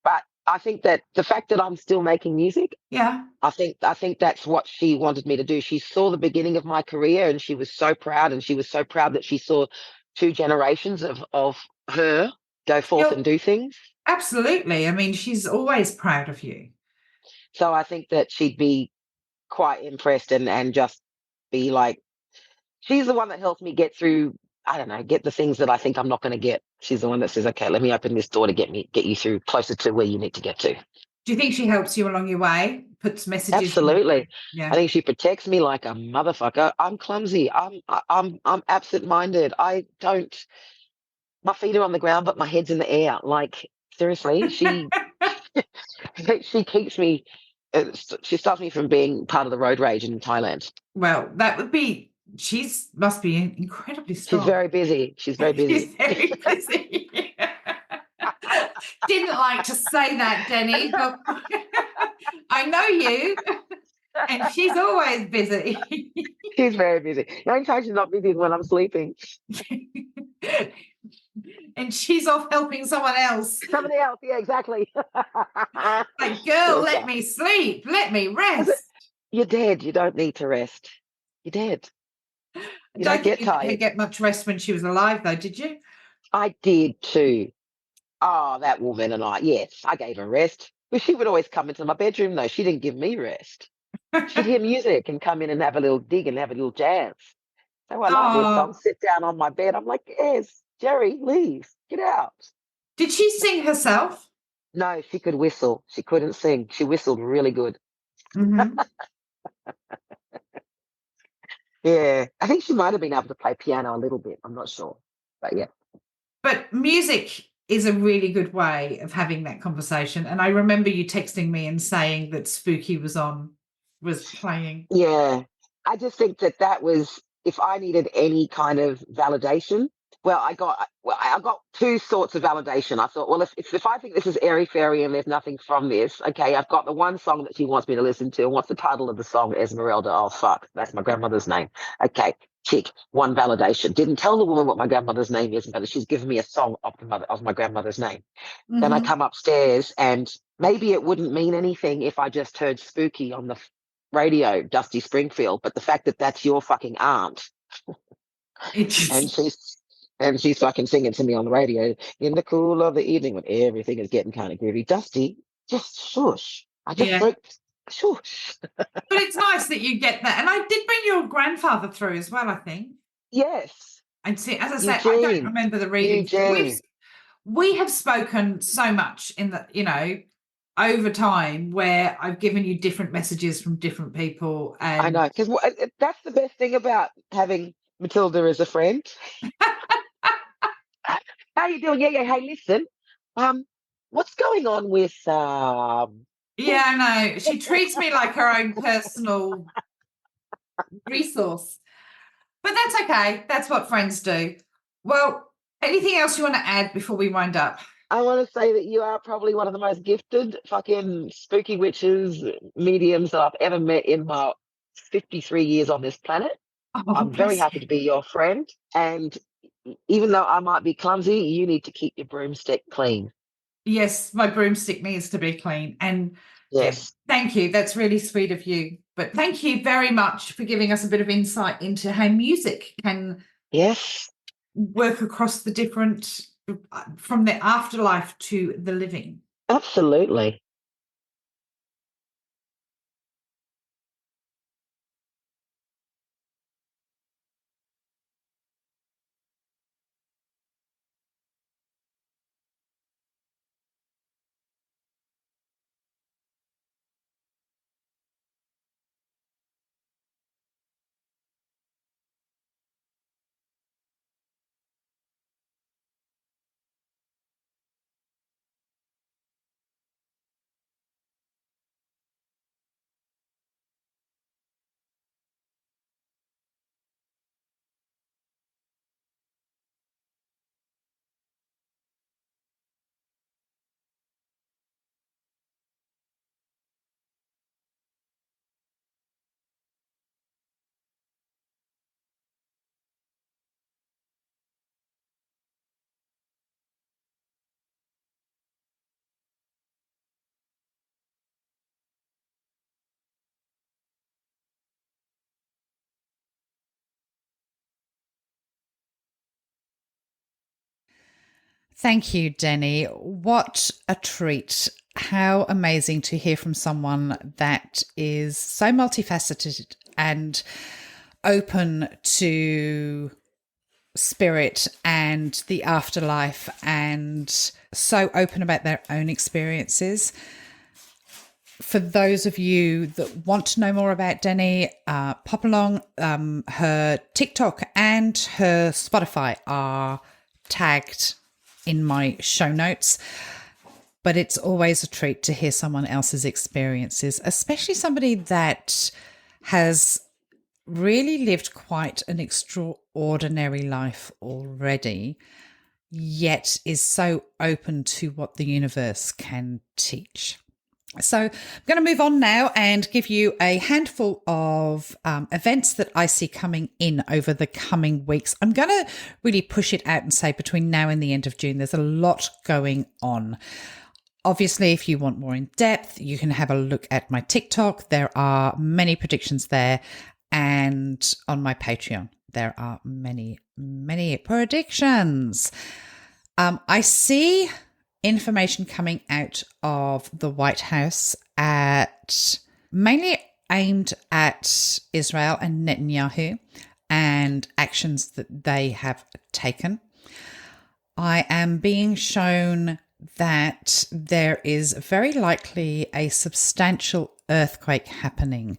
But I think that the fact that I'm still making music, Yeah. I think that's what she wanted me to do. She saw the beginning of my career and she was so proud, and she was so proud that she saw 2 generations of her go forth and You're do things. absolutely. I mean, she's always proud of you. So I think that she'd be quite impressed and just be like, she's the one that helps me get through. I don't know, get the things that I think I'm not going to get. She's the one that says, "Okay, let me open this door to get you through closer to where you need to get to." Do you think she helps you along your way? Puts messages in? Absolutely. I Yeah. think she protects me like a motherfucker. I'm clumsy. I'm absent-minded. I don't. My feet are on the ground, but my head's in the air. Like, seriously, she keeps me. She stops me from being part of the road rage in Thailand. Well, that would be, she's must be incredibly She's strong. very busy. She's very busy. She's very busy. Didn't like to say that, Deni, but I know you, and she's always busy. She's very busy. The only time she's not busy is when I'm sleeping. And she's off helping someone else. Somebody else. Yeah, exactly. Like, girl, Poor let guy. me sleep. Let me I said, rest. you're dead. You don't need to rest. You're dead. I You don't don't think get you let her tired. get much rest when she was alive, though, did you? I did too. Oh, that woman and I. Yes, I gave her rest. But she would always come into my bedroom, though. She didn't give me rest. She'd hear music and come in and have a little dig and have a little dance. So I like this song. Oh, Sit down on my bed. I'm like, yes, Jerry, leave, get out. did she sing herself? No, she could whistle. She couldn't sing. She whistled really good. Hmm. Yeah, I think she might have been able to play piano a little bit. I'm not sure, but yeah. But music is a really good way of having that conversation. And I remember you texting me and saying that Spooky was playing. Yeah, I just think that that was if I needed any kind of validation. Well, I got two sorts of validation. I thought, well, if I think this is airy fairy and there's nothing from this, okay, I've got the one song that she wants me to listen to. And what's the title of the song? Esmeralda. Oh fuck, that's my grandmother's name. Okay, tick, one validation. Didn't tell the woman what my grandmother's name is, but she's given me a song of my grandmother's name. Then I Hmm. come upstairs and maybe it wouldn't mean anything if I just heard Spooky on the radio, Dusty Springfield, but the fact that that's your fucking aunt It and just, she's fucking singing to me on the radio in the cool of the evening when everything is getting kind of groovy. Dusty, just shush. I just yeah. broke shush. But it's nice that you get that. And I did bring your grandfather through as well, I think. Yes, And see, as I say, I don't Eugene. remember the readings, but Eugene. we have spoken so much in the, over time where I've given you different messages from different people. I And know, because that's the best thing about having Matilda as a friend. How you doing? Yeah, yeah. Hey, listen. Um, what's going on with yeah, I know. She treats me like her own personal resource. But that's okay. That's what friends do. Well, anything else you want to add before we wind up? I want to say that you are probably one of the most gifted fucking spooky witches mediums that I've ever met in my 53 years on this planet. Oh, I'm very bless happy you. to be your friend. And even though I might be clumsy, you need to keep your broomstick clean. Yes, my broomstick needs to be clean. And yeah, Yes. thank you. That's really sweet of you. But thank you very much for giving us a bit of insight into how music can Yes. work across the different, from the afterlife to the living. Absolutely. Thank you, Deni. What a treat. How amazing to hear from someone that is so multifaceted and open to spirit and the afterlife and so open about their own experiences. For those of you that want to know more about Deni, pop along. Her TikTok and her Spotify are tagged in my show notes. But it's always a treat to hear someone else's experiences, especially somebody that has really lived quite an extraordinary life already, yet is so open to what the universe can teach. So I'm going to move on now and give you a handful of events that I see coming in over the coming weeks. I'm going to really push it out and say between now and the end of June, there's a lot going on. Obviously, if you want more in depth, you can have a look at my TikTok. There are many predictions there. And on my Patreon, there are many, many predictions. I see information coming out of the White House at mainly aimed at Israel and Netanyahu and actions that they have taken. I am being shown that there is very likely a substantial earthquake happening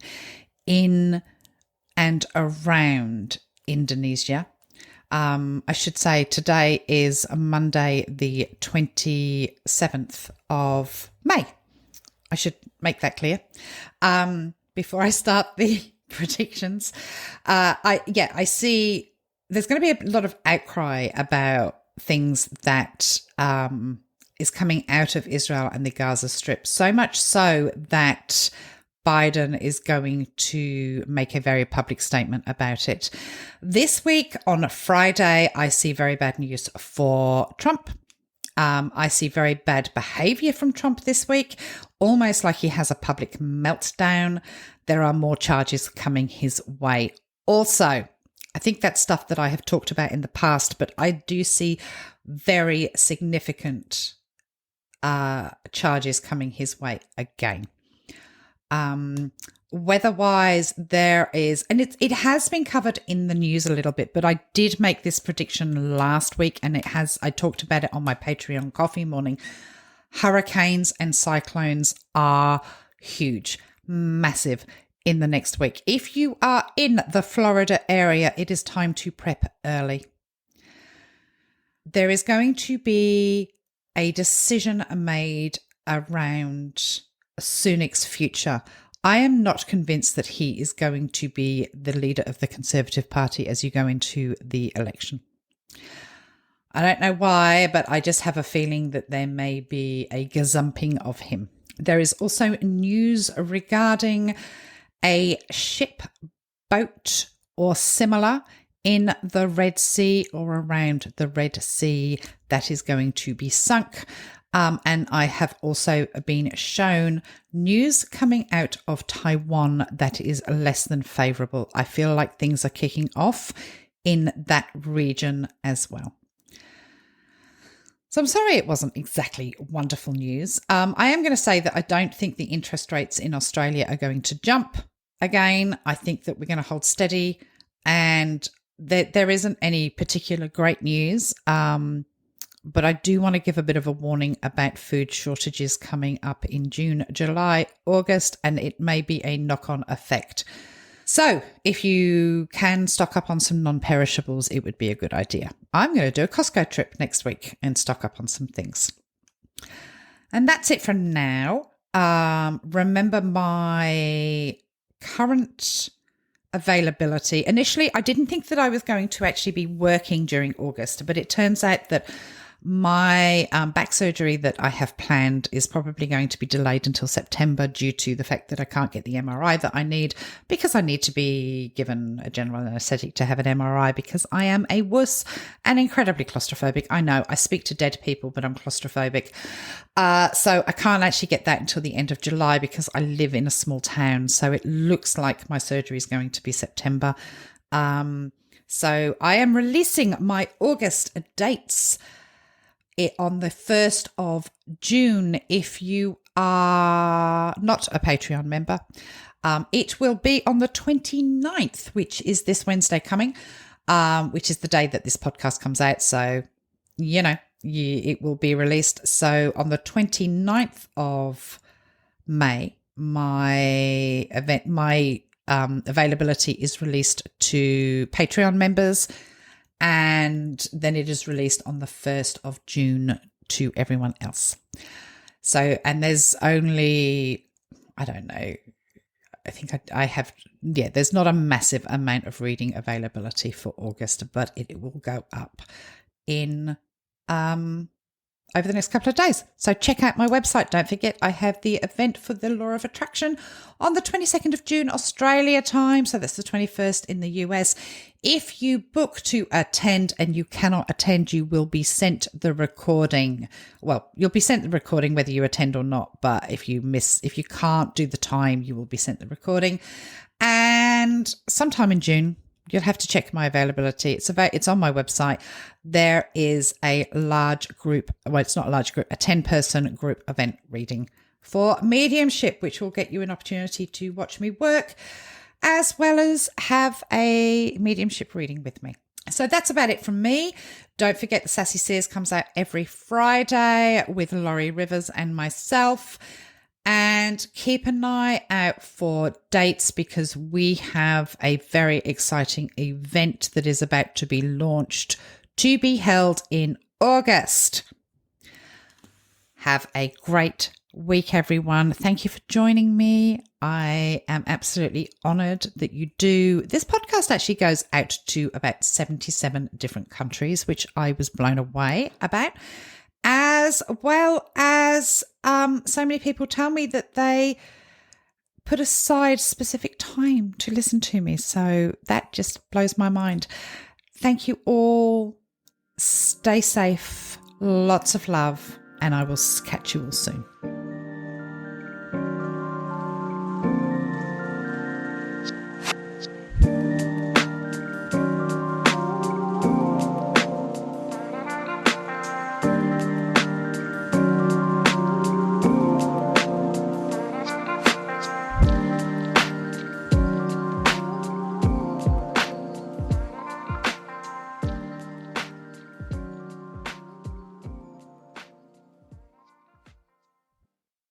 in and around Indonesia. I should say today is Monday, the 27th of May. I should make that clear before I start the predictions. I see there's going to be a lot of outcry about things that is coming out of Israel and the Gaza Strip, so much so that Biden is going to make a very public statement about it. This week on Friday, I see very bad news for Trump. I see very bad behavior from Trump this week, almost like he has a public meltdown. There are more charges coming his way. Also, I think that's stuff that I have talked about in the past, but I do see very significant charges coming his way again. Weather-wise, there is, and it has been covered in the news a little bit, but I did make this prediction last week, and I talked about it on my Patreon coffee morning. Hurricanes and cyclones are huge, massive in the next week. If you are in the Florida area, it is time to prep early. There is going to be a decision made around Sunak's future. I am not convinced that he is going to be the leader of the Conservative Party as you go into the election. I don't know why, but I just have a feeling that there may be a gazumping of him. There is also news regarding a ship, boat, or similar in the Red Sea or around the Red Sea that is going to be sunk. And I have also been shown news coming out of Taiwan that is less than favourable. I feel like things are kicking off in that region as well. So I'm sorry it wasn't exactly wonderful news. I am going to say that I don't think the interest rates in Australia are going to jump again. I think that we're going to hold steady, and there isn't any particular great news. But I do want to give a bit of a warning about food shortages coming up in June, July, August, and it may be a knock-on effect. So if you can stock up on some non-perishables, it would be a good idea. I'm going to do a Costco trip next week and stock up on some things. And that's it for now. Remember my current availability. Initially, I didn't think that I was going to actually be working during August, but it turns out that my back surgery that I have planned is probably going to be delayed until September due to the fact that I can't get the MRI that I need, because I need to be given a general anaesthetic to have an MRI because I am a wuss and incredibly claustrophobic. I know I speak to dead people, but I'm claustrophobic. So I can't actually get that until the end of July because I live in a small town. So it looks like my surgery is going to be September. So I am releasing my August dates on the 1st of June. If you are not a Patreon member, it will be on the 29th, which is this Wednesday coming, which is the day that this podcast comes out. So, it will be released. So on the 29th of May, my availability is released to Patreon members, and then it is released on the 1st of June to everyone else. So, and there's only, I don't know, I think I have, there's not a massive amount of reading availability for August, but it will go up in over the next couple of days. So check out my website. Don't forget, I have the event for the Law of Attraction on the 22nd of June, Australia time. So that's the 21st in the US. If you book to attend and you cannot attend, you will be sent the recording. Well, you'll be sent the recording whether you attend or not. But if you can't do the time, you will be sent the recording. And sometime in June, you'll have to check my availability. It's on my website. There is a large group. Well, it's not a large group, a 10-person group event reading for mediumship, which will get you an opportunity to watch me work, as well as have a mediumship reading with me. So that's about it from me. Don't forget the Sassy Seers comes out every Friday with Laurie Rivers and myself. And keep an eye out for dates, because we have a very exciting event that is about to be launched to be held in August. Have a great week, everyone. Thank you for joining me. I am absolutely honoured that you do. This podcast actually goes out to about 77 different countries, which I was blown away about, as well as so many people tell me that they put aside specific time to listen to me. So that just blows my mind. Thank you all. Stay safe. Lots of love. And I will catch you all soon.